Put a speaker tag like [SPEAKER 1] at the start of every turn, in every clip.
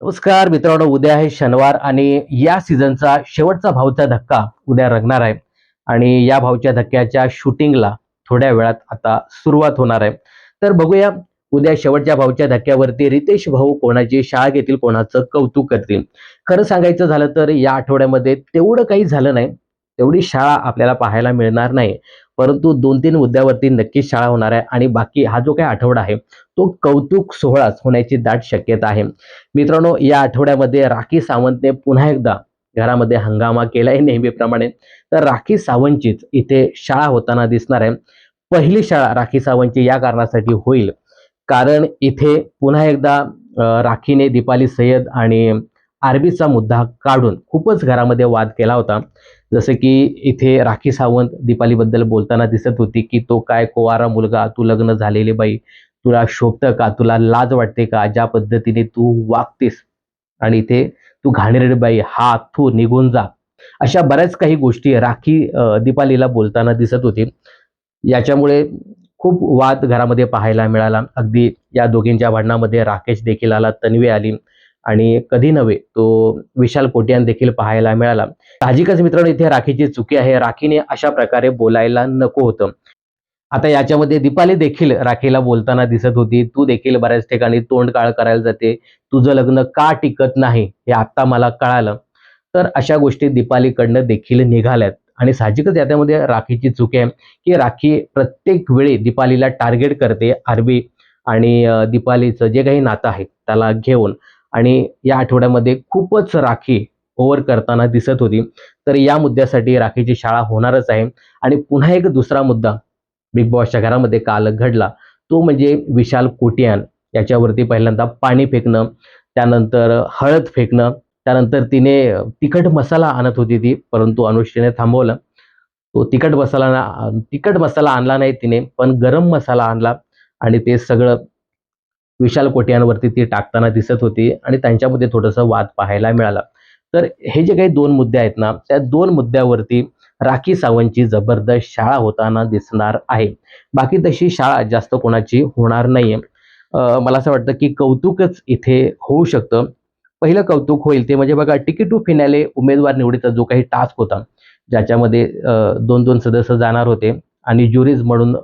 [SPEAKER 1] नमस्कार मित्रांनो, उद्या आहे शनिवार आणि या सीझनचा शेवटचा भाऊचा धक्का उद्या रंगणार आहे. आणि या भाऊच्या धक्क्याच्या शूटिंगला थोड्या वेळात आता सुरुवात होणार आहे. तर बघूया उद्या शेवटच्या भाऊच्या धक्क्यावरती रितेश भाऊ कोणाची शाळा घेतील, कोणाचं कौतुक करतील. खरं सांगायचं झालं तर या आठवड्यामध्ये तेवढं काही झालं नाही, तेवढी शाळा आपल्याला पाहायला मिळणार नाही. परंतु 2-3 मुद्द्यावरती नक्कीच शाळा होणार आहे आणि बाकी हा जो काही आठवडा आहे तो कौतुक सोहळाच होण्याची दाट शक्यता आहे. मित्रांनो, या आठवड्यामध्ये राखी सावंतने पुन्हा एकदा घरामध्ये हंगामा केलाय नेहमीप्रमाणे. तर राखी सावंतचीच इथे शाळा होताना दिसणार आहे. पहिली शाळा राखी सावंतची या कारणासाठी होईल, कारण इथे पुन्हा एकदा राखीने दीपाली सय्यद आणि आरबीचा मुद्दा काढून खूपच घरामध्ये वाद केला होता. जसं की इथे राखी सावंत दीपालीबद्दल बोलताना दिसत होती, की "तो काय कुवारा मुलगा, तू लग्न झालेली बाई, तुला शोभतं का? तुला लाज वाटते का? ज्या पद्धतीने तू वागतेस आणि इथे तू घाणेरडी बाई, हात थू निघून जा." अशा बऱ्याच काही गोष्टी राखी दीपालीला बोलताना दिसत होती. याच्यामुळे खूप वाद घरामध्ये पाहायला मिळाला. अगदी या दोघींच्या भांडणामध्ये राकेश देखील आला, तन्वी आली आणि कधी नव्हे तो विशाल कोटियान देखील पाहायला मिळाला. साहजिकच मित्रांनो, इथे राखीची चुकी आहे. राखीने अशा प्रकारे बोलायला नको होतं. आता याच्यामध्ये दीपाली देखील राखीला बोलताना दिसत होती. "तू देखील बऱ्याच ठिकाणी तोंड काळ करायला जाते. तुझं लग्न का टिकत नाही, हे आत्ता मला कळालं." तर अशा गोष्टी दीपालीकडनं देखील निघाल्यात आणि साहजिकच याच्यामध्ये राखीची चूक आहे, की राखी प्रत्येक वेळी दीपालीला टार्गेट करते. आरबी आणि दीपालीचं जे काही नातं आहे त्याला घेऊन आणि या आठवड्यामध्ये खूपच राखी ओव्हर करताना दिसत होती. तर या मुद्द्यासाठी राखीची शाळा होणारच आहे आणि पुन्हा एक दुसरा मुद्दा बिग बॉसच्या घरामध्ये काल घडला. तो म्हणजे विशाल कोटियान याच्यावरती पहिल्यांदा पाणी फेकणं, त्यानंतर हळद फेकणं, त्यानंतर तिने तिखट मसाला आणत होती ती, परंतु अनुष्काने थांबवलं. तो तिखट मसाला आणला नाही तिने, पण गरम मसाला आणला आणि ते सगळं विशाल कोटियानवरती ती टाकताना दिसत होती आणि त्यांच्यामध्ये थोडंसं वाद पाहायला मिळाला. तर हे जे काही 2 मुद्दे आहेत ना, त्या 2 मुद्द्यावरती राखी सावंतची जबरदस्त शाळा होताना दिसणार आहे. बाकी तशी शाळा जास्त कोणाची होणार नाहीये. मला असं वाटतं की कौतुकच इथे होऊ शकतं. पहिलं कौतुक होईल ते म्हणजे बघा, तिकीट टू फिनाले उमेदवार निवडीचा जो काही टास्क होता, ज्याच्यामध्ये 2-2 सदस्य जाणार होते आणि ज्युरीज म्हणून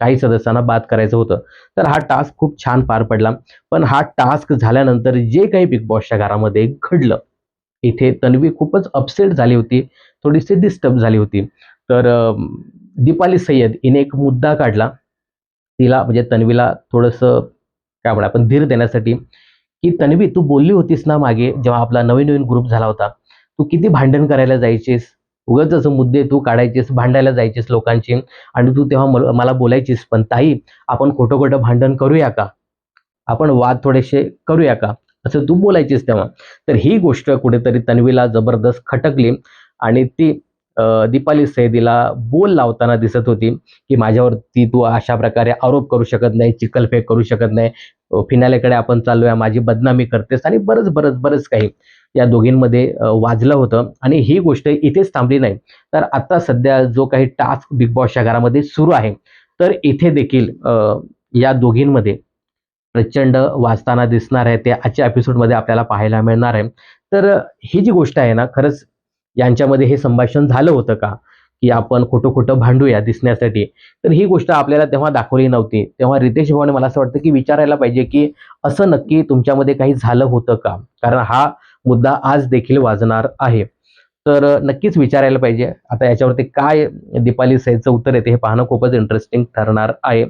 [SPEAKER 1] काही सदस्यांना बाद करायचं होतं. तर हा टास्क खूप छान पार पडला. पण हा टास्क झाल्यानंतर जे काही बिग बॉसच्या घरामध्ये घडलं, इथे तन्वी खूपच अपसेट झाली होती, थोडीशी डिस्टर्ब झाली होती. तर दीपाली सय्यद हिने एक मुद्दा काढला. तिला म्हणजे तन्वीला थोडंसं काय म्हणू आपण धीर देण्यासाठी, की "तन्वी, तू बोलली होतीस ना मागे जेव्हा आपला नवीन-नवीन ग्रुप झाला होता, तू किती भांडण करायला जायचीस, उगाचच मुद्दे तू काढायचीस, भांडायला जायचीस लोकांची आणि तू तेव्हा मला बोलायचीस, पण ताई आपण खोटं-खोटं भांडण करूया का? आपण वाद थोडेसे करूया का?" असं तू बोलायचीस तेव्हा. तर ही गोष्ट कुठेतरी तन्वीला जबरदस्त खटकली आणि ती दीपाली सय्यदीला बोल लावताना दिसत होती, की "माझ्यावरती तू अशा प्रकारे आरोप करू शकत नाही, चिखलफेक करू शकत नाही. फिनालेकडे आपण चाललोय, माझी बदनामी करतेस" आणि बरंच काही या दोघींमध्ये वाजलं होतं आणि ही गोष्ट इथेच थांबली नाही. तर आता सध्या जो काही टास्क बिग बॉसच्या घरामध्ये सुरू आहे, तर इथे देखील या दोघींमध्ये प्रचंड वाचताना दिसणार आहे. ते आजच्या एपिसोडमध्ये आपल्याला पाहायला मिळणार आहे. तर ही जी गोष्ट आहे ना, खरंच यांच्यामध्ये हे संभाषण झालं होतं का? की आपण खोटं-खोटं भांडूया दिसण्यासाठी. तर ही गोष्ट आपल्याला तेव्हा दाखवली नव्हती. तेव्हा रितेश भाऊने मला असं वाटतं, की विचारायला पाहिजे, की असं नक्की तुमच्यामध्ये काही झालं होतं का? कारण हा मुद्दा आज देखील वाजणार आहे. तर नक्कीच विचारायला पाहिजे. आता याच्यावरती काय दीपाली सय्यदचं उत्तर येते हे पाहणं खूपच इंटरेस्टिंग ठरणार आहे.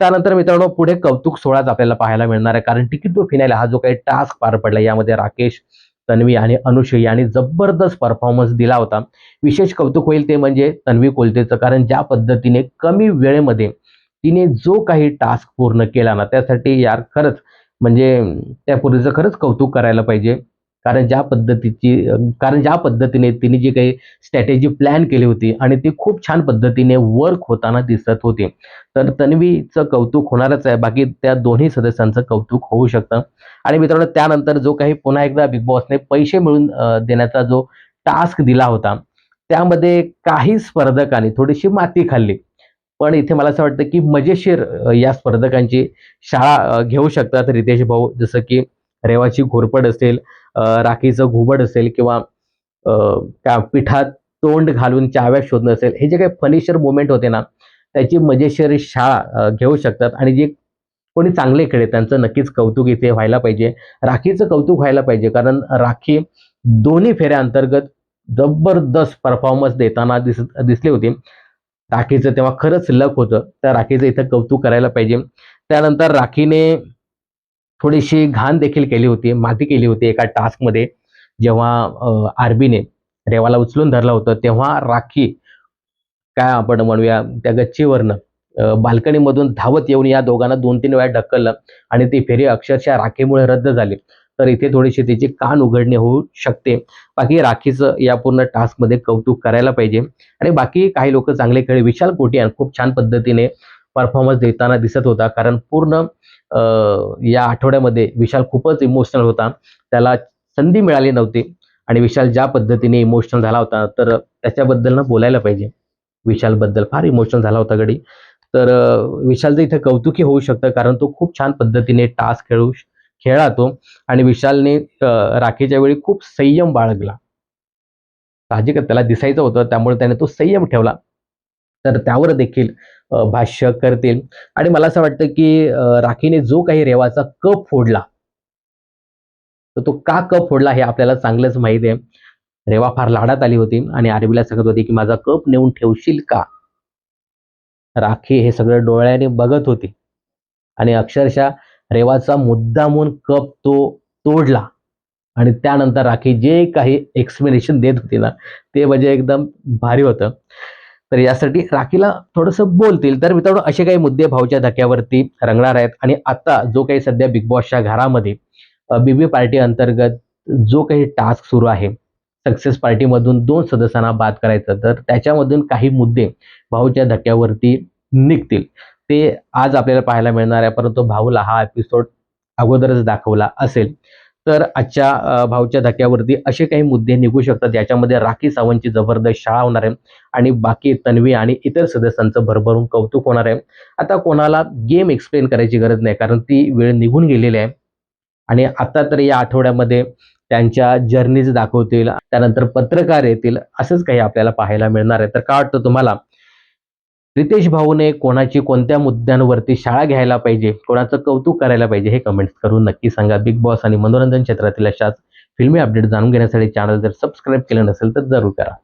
[SPEAKER 1] त्यानंतर मित्रांनो, पुढे कौतुक सोहळाच आपल्याला पाहायला मिळणार आहे. कारण तिकीट टू फिनाले हा जो काही टास्क पार पडला, यामध्ये राकेश, तन्वी आणि अनुश्री यांनी जबरदस्त परफॉर्मन्स दिला होता. विशेष कौतुक होईल ते म्हणजे तन्वी कोलतेचं, कारण ज्या पद्धतीने कमी वेळेमध्ये तिने जो काही टास्क पूर्ण केला ना, त्यासाठी यार खरंच म्हणजे त्या पोरीचं खरंच कौतुक करायला पाहिजे. कारण ज्या पद्धतीने तिने जी काही स्ट्रॅटेजी प्लॅन केली होती आणि ती खूप छान पद्धतीने वर्क होताना दिसत होती. तर तन्वीचं कौतुक होणारच आहे. बाकी त्या दोन्ही सदस्यांचं कौतुक होऊ शकतं. आणि मित्रांनो, त्यानंतर जो काही पुन्हा एकदा बिग बॉसने पैसे मिळवून देण्याचा जो टास्क दिला होता, त्यामध्ये काही स्पर्धकांनी थोडीशी माती खाल्ली. पण इथे मला असं वाटतं, की मजेशीर या स्पर्धकांची शाळा घेऊ शकतात रितेश भाऊ. जसं की रेवाची घोरपड असेल, राखीचं घुबड असेल किंवा त्या पिठात तोंड घालून चाव्या शोधणं असेल, हे जे काही फनीशर मोमेंट होते ना, त्याची मजेशीर शाळा घेऊ शकतात आणि जे कोणी चांगले खेळले त्यांचं नक्कीच कौतुक इथे व्हायला पाहिजे. राखीचं कौतुक व्हायला पाहिजे कारण राखी दोन्ही फेऱ्या अंतर्गत जबरदस्त परफॉर्मन्स देताना दिसली होती. राखीचं तेव्हा खरंच लक होतं. त्या राखीचं इथं कौतुक करायला पाहिजे. त्यानंतर राखीने थोडीशी घाण देखील केली होती, माती केली होती एका टास्कमध्ये. जेव्हा आरबीने रेवाला उचलून धरलं होतं, तेव्हा राखी काय आपण म्हणूया त्या गच्चीवरनं बाल्कनीमधून धावत येऊन या दोघांना 2-3 वेळा ढकललं आणि ती फेरी अक्षरशः राखीमुळे रद्द झाली. तर इथे थोडीशी तिची कान उघडणी होऊ शकते. बाकी राखीचं या पूर्ण टास्कमध्ये कौतुक करायला पाहिजे आणि बाकी काही लोक चांगले खेळले. विशाल कोटियान खूप छान पद्धतीने परफॉर्मन्स देताना दिसत होता कारण पूर्ण या आठवड्यामध्ये विशाल खूपच इमोशनल होता. त्याला संधी मिळाली नव्हती आणि विशाल ज्या पद्धतीने इमोशनल झाला होता तर त्याच्याबद्दल ना बोलायला पाहिजे. विशालबद्दल फार इमोशनल झाला होता गडी. तर विशालचं इथे कौतुकही होऊ शकतं कारण तो खूप छान पद्धतीने टास्क खेळला तो आणि विशालने राखीच्या वेळी खूप संयम बाळगला. साहजिकच त्याला दिसायचं होतं त्यामुळे त्याने तो संयम ठेवला. तर त्यावर देखील भाष्य करतील आणि मला असं वाटतं की राखीने जो काही रेवाचा कप फोडला, तर तो का कप फोडला हे आपल्याला चांगलंच माहिती आहे. रेवा फार लाडात आली होती आणि आरबीला सांगत होती की माझा कप नेऊन ठेवशील का? राखी हे सगळं डोळ्याने बघत होती आणि अक्षरशः रेवाचा मुद्दामून कप तो तोडला आणि त्यानंतर राखी जे काही एक्सप्लेनेशन देत होती ना, ते म्हणजे एकदम भारी होतं. तर यासाठी राखीला थोडंसं बोलतील. तर मित्रांनो असे काही मुद्दे भाऊच्या धक्क्यावरती रंगणार आहेत आणि आता जो काही सध्या बिग बॉसच्या घरामध्ये बीबी पार्टी अंतर्गत जो काही टास्क सुरू आहे, सक्सेस पार्टीमधून 2 सदस्यांना बाद करायचं, तर त्याच्यामधून काही मुद्दे भाऊच्या धक्क्यावरती निघतील. ते आज आपल्याला पाहायला मिळणार आहे, परंतु भाऊला हा एपिसोड अगोदरच दाखवला असेल. तर आजच्या भाऊच्या धक्क्यावरती असे काही मुद्दे निघू शकतात, ज्याच्यामध्ये राखी सावंतची जबरदस्त शाळा होणार आहे आणि बाकी तन्वी आणि इतर सदस्यांचं भरभरून कौतुक होणार आहे. आता कोणाला गेम एक्सप्लेन करायची गरज नाही, कारण ती वेळ निघून गेलेली आहे आणि आता तर या आठवड्यामध्ये त्यांच्या जर्नीज दाखवतील, त्यानंतर पत्रकार येतील, असंच काही आपल्याला पाहायला मिळणार आहे. तर काय वाटतं तुम्हाला? रितेश भाऊने कोणाची कोणत्या मुद्द्यांवरती शाळा घ्यायला पाहिजे, कोणाचं कौतुक करायला पाहिजे, हे कमेंट्स करून नक्की सांगा. बिग बॉस आणि मनोरंजन क्षेत्रातील अशाच फिल्मी अपडेट जाणून घेण्यासाठी चॅनल जर सबस्क्राईब केलं नसेल तर जरूर करा.